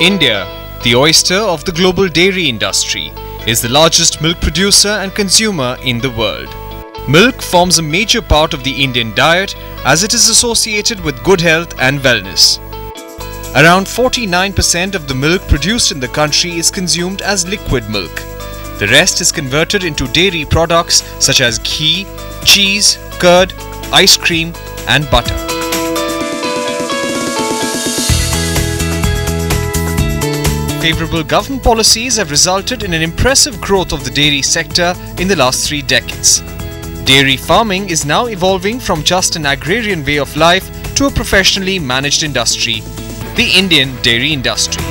India, the oyster of the global dairy industry, is the largest milk producer and consumer in the world. Milk forms a major part of the Indian diet as it is associated with good health and wellness. Around 49% of the milk produced in the country is consumed as liquid milk. The rest is converted into dairy products such as ghee, cheese, curd, ice cream and butter. Favorable government policies have resulted in an impressive growth of the dairy sector in the last 3 decades. Dairy farming is now evolving from just an agrarian way of life to a professionally managed industry, the Indian dairy industry.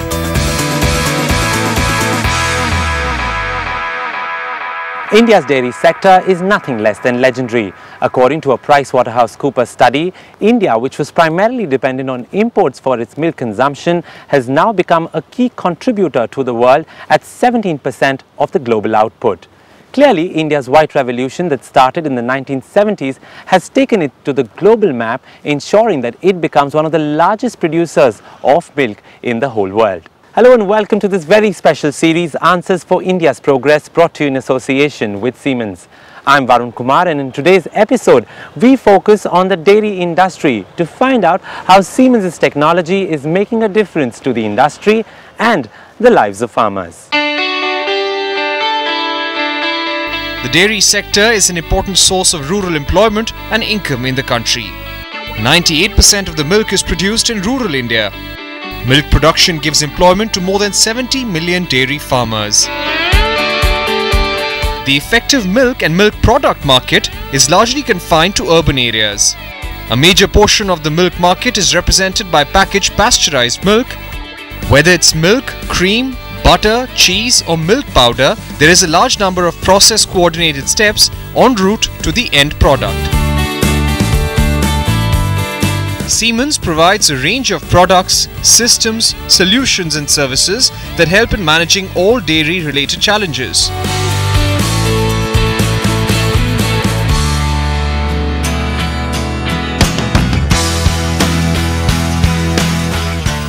India's dairy sector is nothing less than legendary. According to a PricewaterhouseCoopers study, India, which was primarily dependent on imports for its milk consumption, has now become a key contributor to the world at 17% of the global output. Clearly, India's white revolution that started in the 1970s has taken it to the global map, ensuring that it becomes one of the largest producers of milk in the whole world. Hello and welcome to this very special series, Answers for India's Progress, brought to you in association with Siemens. I'm Varun Kumar, and in today's episode, we focus on the dairy industry to find out how Siemens' technology is making a difference to the industry and the lives of farmers. The dairy sector is an important source of rural employment and income in the country. 98% of the milk is produced in rural India. Milk production gives employment to more than 70 million dairy farmers. The effective milk and milk product market is largely confined to urban areas. A major portion of the milk market is represented by packaged pasteurized milk. Whether it's milk, cream, butter, cheese or milk powder, there is a large number of process coordinated steps en route to the end product. Siemens provides a range of products, systems, solutions and services that help in managing all dairy related challenges.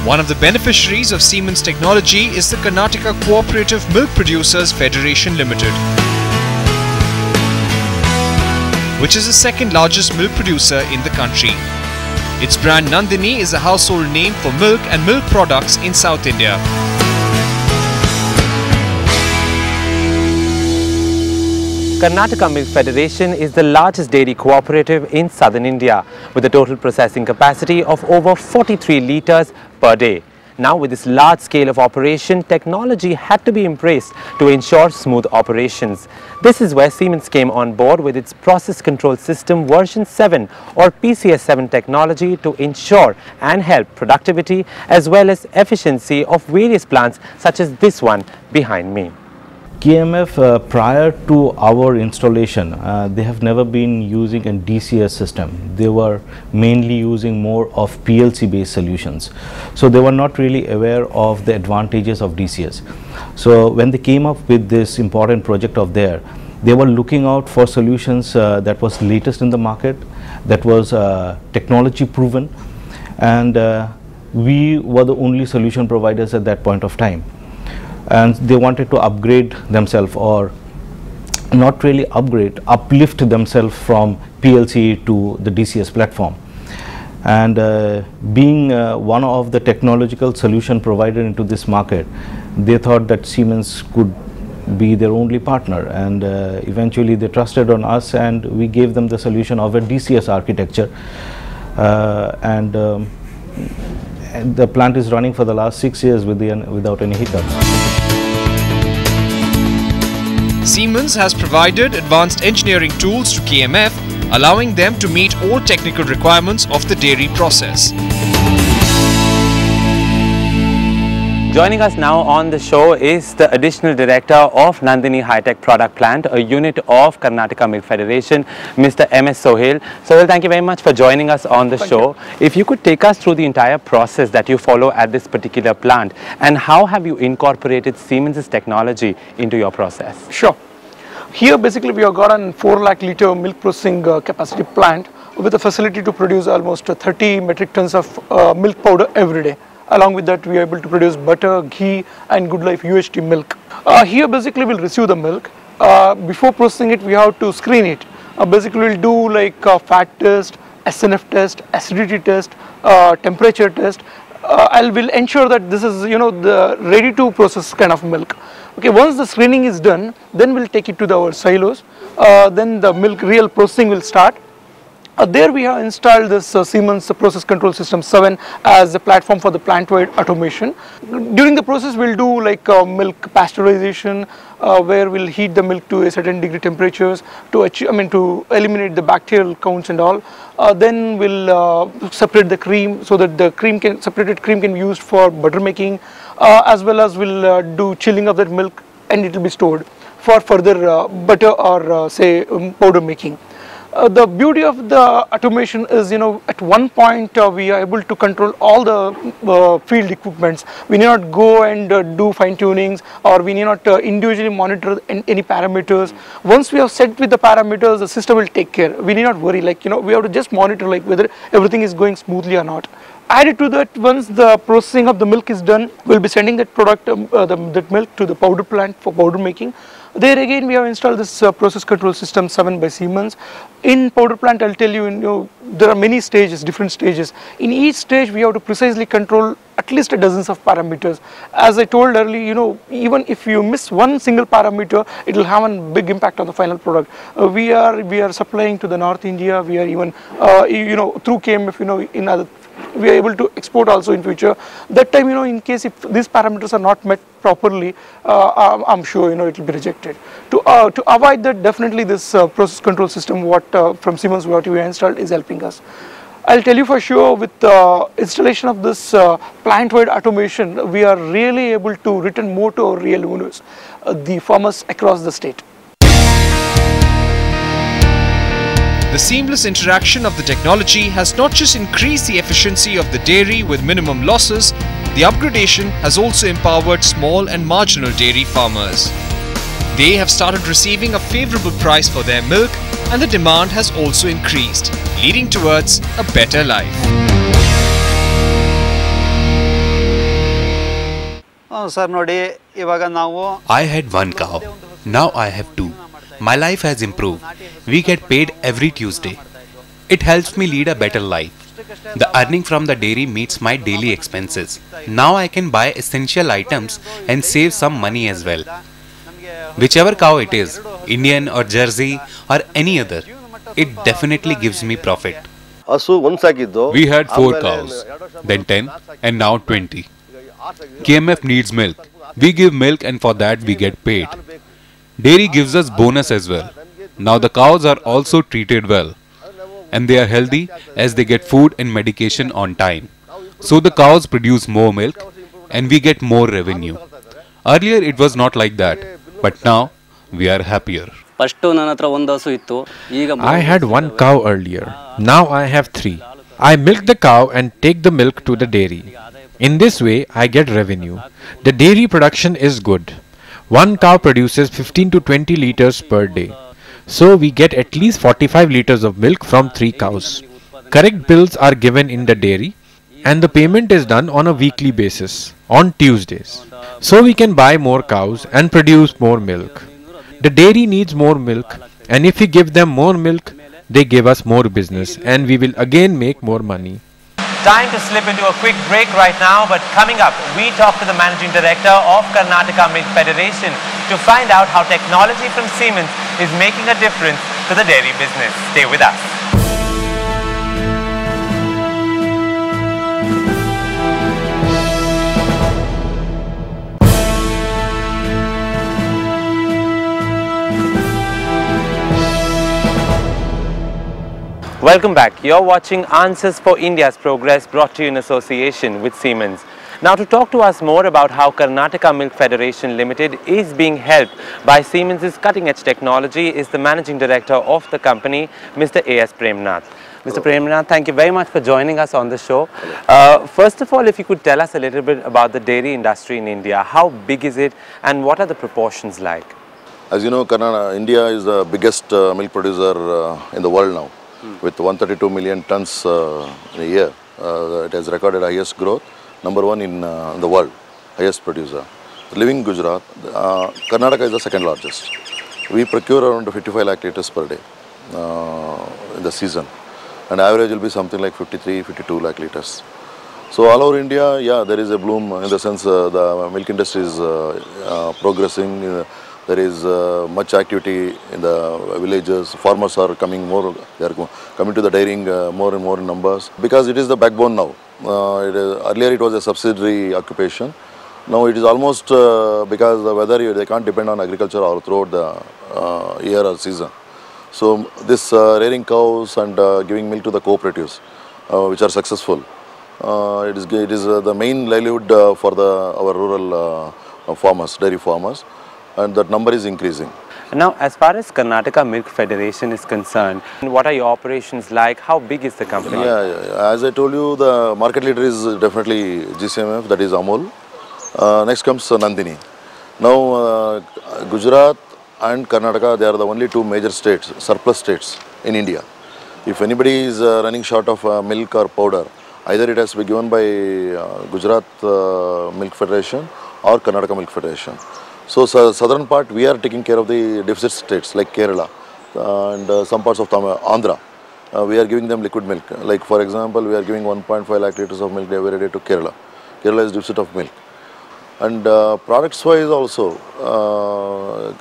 One of the beneficiaries of Siemens technology is the Karnataka Cooperative Milk Producers Federation Limited, which is the second largest milk producer in the country. Its brand Nandini is a household name for milk and milk products in South India. Karnataka Milk Federation is the largest dairy cooperative in southern India with a total processing capacity of over 43 litres per day. Now, with this large scale of operation, technology had to be embraced to ensure smooth operations. This is where Siemens came on board with its Process Control System version 7 or PCS7 technology to ensure and help productivity as well as efficiency of various plants such as this one behind me. KMF, prior to our installation, they have never been using a DCS system. They were mainly using more of PLC based solutions. So they were not really aware of the advantages of DCS. So when they came up with this important project of theirs, they were looking out for solutions that was latest in the market, that was technology proven, and we were the only solution providers at that point of time. And they wanted to upgrade themselves, or not really upgrade, uplift themselves from PLC to the DCS platform. And being one of the technological solution provided into this market, they thought that Siemens could be their only partner, and eventually they trusted on us and we gave them the solution of a DCS architecture. And the plant is running for the last 6 years without any hiccups. Siemens has provided advanced engineering tools to KMF, allowing them to meet all technical requirements of the dairy process. Joining us now on the show is the Additional Director of Nandini High-Tech Product Plant, a unit of Karnataka Milk Federation, Mr. MS Sohail. Sohail, thank you very much for joining us on the show. If you could take us through the entire process that you follow at this particular plant, and how have you incorporated Siemens' technology into your process? Sure. Here basically we have got a 4 lakh litre milk processing capacity plant with a facility to produce almost 30 metric tons of milk powder every day. Along with that, we are able to produce butter, ghee, and Good Life UHT milk. Here basically we'll receive the milk. Before processing it, we have to screen it. Basically we'll do like fat test, SNF test, acidity test, temperature test. I will ensure that this is the ready to process kind of milk. Okay, once the screening is done, then we'll take it to our silos. Then the milk real processing will start. There we have installed this Siemens process control system 7 as a platform for the plant-wide automation. During the process we'll do like milk pasteurization, where we'll heat the milk to a certain degree temperatures to achieve, to eliminate the bacterial counts and all. Then we'll separate the cream so that the separated cream can be used for butter making, as well as we'll do chilling of that milk, and it will be stored for further butter or say powder making. The beauty of the automation is, at one point we are able to control all the field equipments. We need not go and do fine tunings, or we need not individually monitor any parameters. Once we have set with the parameters, the system will take care. We need not worry, we have to just monitor whether everything is going smoothly or not. Added to that, once the processing of the milk is done, we'll be sending that product, that milk, to the powder plant for powder making. There again we have installed this process control system 7 by Siemens. In powder plant, I'll tell you, there are many stages, different stages. In each stage we have to precisely control at least a dozens of parameters. As I told earlier, even if you miss one single parameter, it will have a big impact on the final product. We are supplying to the North India. We are even through KMF, in other, we are able to export also in future. That time, in case if these parameters are not met properly, I'm sure it will be rejected. To avoid that, definitely this process control system from Siemens what we installed is helping us. I'll tell you for sure, with the installation of this plant-wide automation, we are really able to return more to our real owners, the farmers across the state. The seamless interaction of the technology has not just increased the efficiency of the dairy with minimum losses, the upgradation has also empowered small and marginal dairy farmers. They have started receiving a favorable price for their milk, and the demand has also increased, leading towards a better life. I had one cow. Now I have two. My life has improved. We get paid every Tuesday. It helps me lead a better life. The earning from the dairy meets my daily expenses. Now I can buy essential items and save some money as well. Whichever cow it is, Indian or Jersey or any other, it definitely gives me profit. We had 4 cows, then 10 and now 20. KMF needs milk. We give milk and for that we get paid. Dairy gives us bonus as well. Now the cows are also treated well. And they are healthy as they get food and medication on time. So the cows produce more milk and we get more revenue. Earlier it was not like that, but now we are happier. I had 1 cow earlier. Now I have 3. I milk the cow and take the milk to the dairy. In this way I get revenue. The dairy production is good. 1 cow produces 15 to 20 liters per day. So we get at least 45 liters of milk from 3 cows. Correct bills are given in the dairy and the payment is done on a weekly basis, on Tuesdays. So we can buy more cows and produce more milk. The dairy needs more milk, and if we give them more milk, they give us more business and we will again make more money. Time to slip into a quick break right now, but coming up, we talk to the Managing Director of Karnataka Milk Federation to find out how technology from Siemens is making a difference to the dairy business. Stay with us. Welcome back. You're watching Answers for India's Progress, brought to you in association with Siemens. Now, to talk to us more about how Karnataka Milk Federation Limited is being helped by Siemens' cutting-edge technology is the Managing Director of the company, Mr. A.S. Premnath. Mr. Premnath, thank you very much for joining us on the show. First of all, if you could tell us a little bit about the dairy industry in India, how big is it and what are the proportions like? As you know, India is the biggest milk producer in the world now. With 132 million tons in a year. It has recorded highest growth. number one in the world, highest producer. Living in Gujarat, Karnataka is the second largest. We procure around 55 lakh liters per day in the season, and average will be something like 53, 52 lakh liters. So all over India, yeah, there is a bloom in the sense the milk industry is progressing. There is much activity in the villages. Farmers are coming more. They are coming to the dairying more and more in numbers because it is the backbone now. Earlier it was a subsidiary occupation. Now it is almost because the weather, they can't depend on agriculture all throughout the year or season. So this rearing cows and giving milk to the cooperatives, which are successful, it is the main livelihood for our rural farmers, dairy farmers, and that number is increasing. Now, as far as Karnataka Milk Federation is concerned, what are your operations like? How big is the company? Yeah. As I told you, the market leader is definitely KMF, that is Amul. Next comes Nandini. Now, Gujarat and Karnataka, they are the only two major states, surplus states in India. If anybody is running short of milk or powder, either it has to be given by Gujarat Milk Federation or Karnataka Milk Federation. So, southern part, we are taking care of the deficit states like Kerala and some parts of Andhra. We are giving them liquid milk. Like for example, we are giving 1.5 lakh liters of milk every day to Kerala. Kerala is deficit of milk. And products wise also,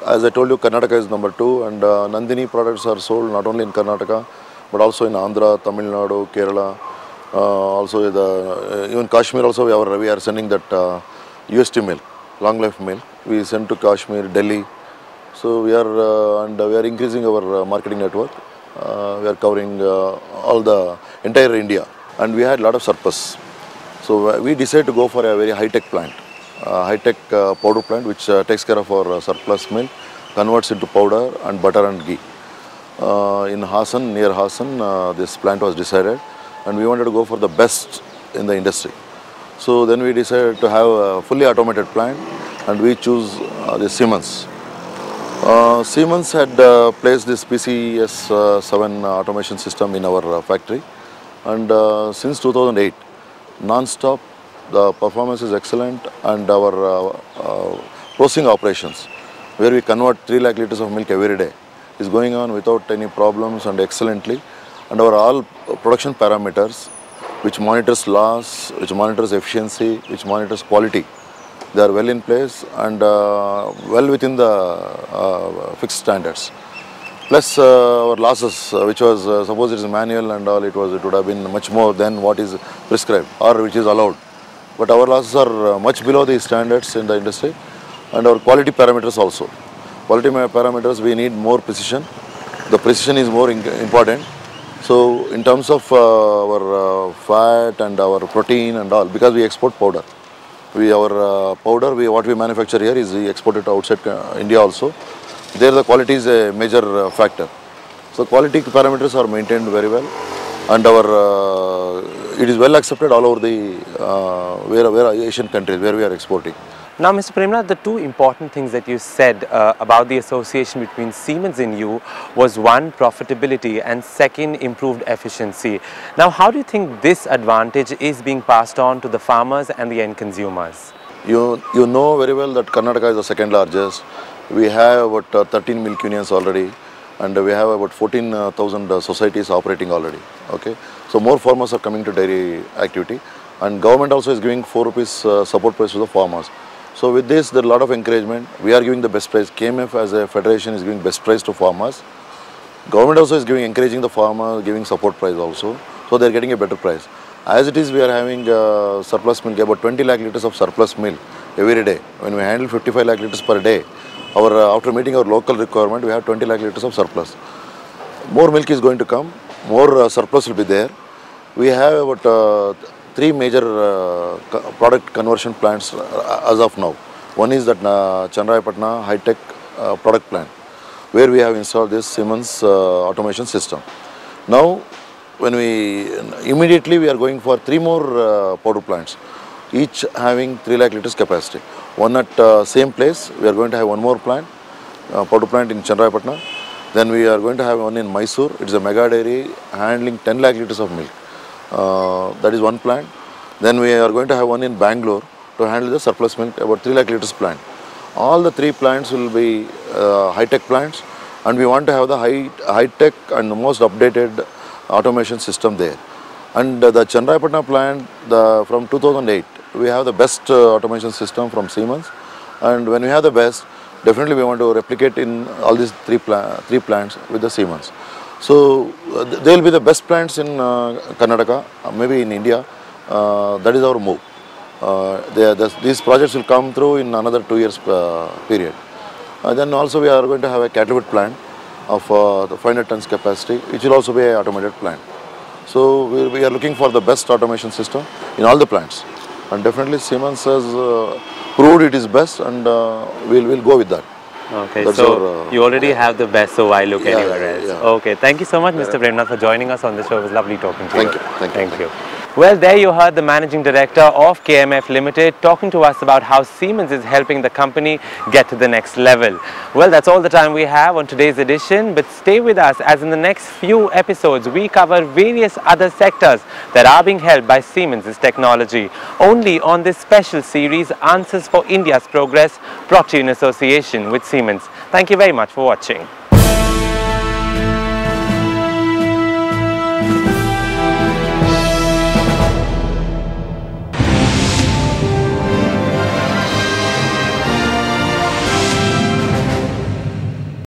as I told you, Karnataka is number 2, and Nandini products are sold not only in Karnataka but also in Andhra, Tamil Nadu, Kerala, also even Kashmir also we are sending that UST milk, long life milk. We send to Kashmir, Delhi. So we are increasing our marketing network. We are covering all the entire India, and we had a lot of surplus. So we decided to go for a very high-tech plant. High-tech powder plant which takes care of our surplus milk, converts into powder and butter and ghee. In Hassan, near Hassan, this plant was decided, and we wanted to go for the best in the industry. So then we decided to have a fully automated plant, and we choose the Siemens. Siemens had placed this PCS7 automation system in our factory, and since 2008, non-stop, the performance is excellent, and our processing operations, where we convert 3 lakh liters of milk every day, is going on without any problems and excellently. And our all production parameters, which monitors loss, which monitors efficiency, which monitors quality, they are well in place and well within the fixed standards. Plus our losses, which was suppose it is manual and all, it would have been much more than what is prescribed or which is allowed. But our losses are much below the standards in the industry, and our quality parameters also. Quality parameters, we need more precision. The precision is more important. So in terms of our fat and our protein and all, because we export powder. Our powder, what we manufacture here is we export it outside India also. There the quality is a major factor. So quality parameters are maintained very well, and it is well accepted all over the where Asian countries where we are exporting. Now, Mr. Premnath, the two important things that you said about the association between Siemens and you was one, profitability, and second, improved efficiency. Now, how do you think this advantage is being passed on to the farmers and the end consumers? You know very well that Karnataka is the second largest. We have about 13 milk unions already, and we have about 14,000 societies operating already. Okay, so more farmers are coming to dairy activity, and government also is giving 4 rupees support price to the farmers. So with this, there is a lot of encouragement. We are giving the best price. KMF as a federation is giving best price to farmers. Government also is encouraging the farmer, giving support price also. So they are getting a better price. As it is, we are having surplus milk, about 20 lakh liters of surplus milk every day. When we handle 55 lakh liters per day, after meeting our local requirement, we have 20 lakh liters of surplus. More milk is going to come, more surplus will be there. We have about 3 major product conversion plants as of now. One is that Chandrayapatna high-tech product plant, where we have installed this Siemens automation system. Now, immediately we are going for 3 more powder plants, each having 3 lakh liters capacity. One at same place, we are going to have one more plant, powder plant in Chandrayapatna. Then we are going to have one in Mysore. It is a mega dairy handling 10 lakh liters of milk. That is one plant. Then we are going to have one in Bangalore to handle the surplus milk, about 3 lakh liters plant. All the 3 plants will be high-tech plants, and we want to have the high-tech and the most updated automation system there. And the Chandrayapatna plant, from 2008, we have the best automation system from Siemens. And when we have the best, definitely we want to replicate in all these three plants with the Siemens. So they will be the best plants in Karnataka, maybe in India. That is our move. These projects will come through in another 2 years period. Then also we are going to have a cattle feed plant of the 500 tons capacity, which will also be an automated plant. So we are looking for the best automation system in all the plants, and definitely Siemens has proved it is best, and we'll go with that. Okay, That's so you already have the best, so why look anywhere else? Yeah. Okay, thank you so much, Mr. Premnath, for joining us on the show. It was lovely talking to you. Thank you. Well, there you heard the Managing Director of KMF Limited talking to us about how Siemens is helping the company get to the next level. Well, that's all the time we have on today's edition, but stay with us as in the next few episodes we cover various other sectors that are being helped by Siemens' technology. Only on this special series, Answers for India's Progress, brought to you in association with Siemens. Thank you very much for watching.